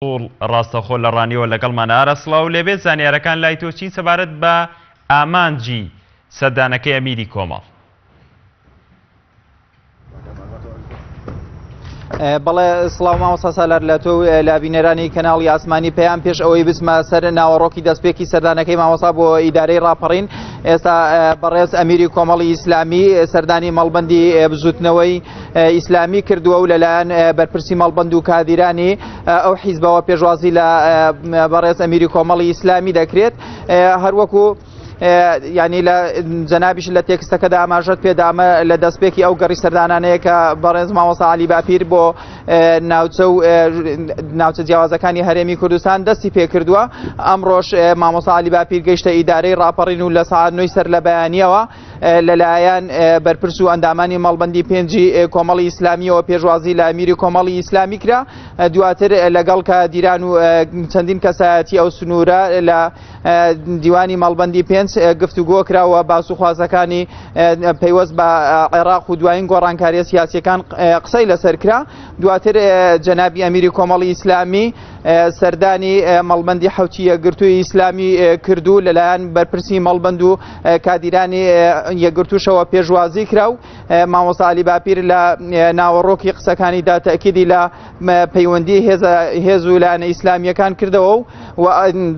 ڕاستەخۆ لە ڕانیەوە لەگەڵمان ئارەسڵاو لێبێت زانیارەکان لای تۆ چین سەبارەت بە ئامانجی سەردانەکەی ئەمیری کۆمەڵ؟ بەڵێ سڵاو مامۆستا سالار لە تۆ لە بینەرانی کەناڵی ئاسمانی پێیان پێش ئەوەی بچمە سەر ناوەڕۆکی دەستپێکی سەردانەکەی مامۆستا بۆ ئیدارەی ڕاپەڕین ئێستا بەڕێز ئەمیری کۆمەڵی ئیسلامی سەردانی مەڵبەندی بزوتنەوەی ئیسلامی کردووە و لەلایەن بەرپرسی مەڵبەند و کادیرانی ئەو حیزبەوە پێشوازی لە بەڕێز ئەمیری کۆمەڵی ئیسلامی دەکرێت هەروەکو ینی لە جەنابیش لە تێکستەکەدا ئاماژەت پێدامە لە دەستپێکی ئەو گەڕی سەردانانەیە کە بەڕێز مامۆستا عەلی باپیر بۆ ناوچە جیاوازەکانی هەرێمی کوردستان دەستی پێکردووە. ئەمڕۆژ مامۆستا عەلی باپیر گەیشتە ئیدارەی ڕاپەڕین و لە سەعات 9 سەر لە بەیانیەوە لەلایەن بەرپرس و ئەندامانی مەڵبەندی پێنجی کۆمەڵی ئیسلامیەوە پێشوازی لە ئەمیری کۆمەڵی ئیسلامی کرا. دواتر لەگەڵ کادیران و چەندین کەسایەتی ئەو سنوورە لە دیوانی مەڵبەندی پێنج گفتوگۆ کراوە باسوخوازەکانی پەیوەست بە عێراق و دوایین گۆڕانکاریە سیاسیەکان قسەی لەسەر کرا. دواتر جەنابی ئەمیری کۆمەڵی ئیسلامی سەردانی مەڵبەندی حەوتی یەکگرتووی ئیسلامی کردو لەلایەن بەرپرسی مەڵبەند و کادیرانی یەکگرتووشەوە پێشوازی کرا و مامۆستا عەلی باپیر لە ناوەڕۆکی قسەکانیدا تەکیدی لە پەیوەندی هێز و لایەنە ئیسلامیەکان کردەوە و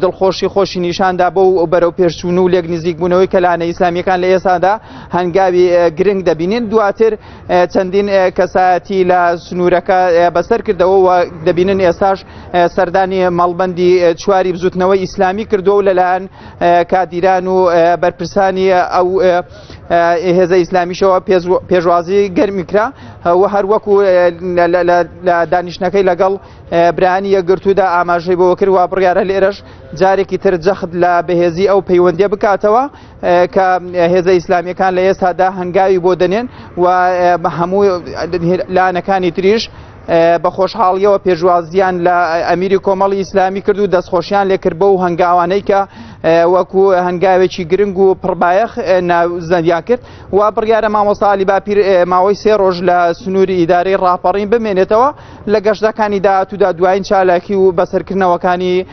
دڵخۆشی خۆشی نیشاندا بۆ بەرەو پێشچوون و لێک نزیک بوونەوەی کە لایەنە ئیسلامیەکان لە ئێستادا هەنگاوی گرنگ دەبینین. دواتر چەندین کەسایەتی لە سنوورەکە بەسەر کردەوە و دەبینن ئێستاش سەردانی مەڵبەندی چواری بزوتنەوەی ئیسلامی کردووە و لەلایەن کادیران و بەرپرسانی ئەو هێزە ئیسلامیشەوە پێشوازی گەرمی کرا و هەروەکو لە دانیشتنەکەی لەگەڵ برایانی یەکگرتوودا ئاماژەی بۆ کرد و بڕیارە لێرەش جارێکی تر جەخت لە بەهێزی ئەو پەیوەندیە بکاتەوە کە هێزە ئیسلامیەکان لە ئێستادا هەنگاوی بۆ دەنێن و هەموو لایەنەکانی تریش بە خۆشحاڵیەوە پێشوازیان لە ئەمیری کۆمەڵی ئیسلامی کرد و دەستخۆشیان لێکرد بە و هەنگاوانەی کە وەکو هەنگاوێکی گرنگ و پڕبایەخ ناوزەندیان کرد و بڕیارە مامۆستا عەلی باپیر ماوەی 3 ڕۆژ لە سنووری ئیدارەی ڕاپەڕین بمێنێتەوە لە گەشتەکانی داهاتوودا دوایین چالاکی و بەسەرکردنەوەکانی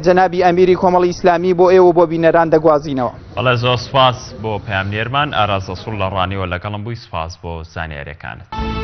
جەنابی ئەمیری کۆمەڵی ئیسلامی بۆ ئێوە بۆ بینەران دەگوازینەوە. بەڵێ زۆر سوپاس بۆ پەیامنێرمان ئاراز رەسوڵ لە ڕانیەوە لەگەڵم بووی. سوپاس بۆ زانیاریەکانت.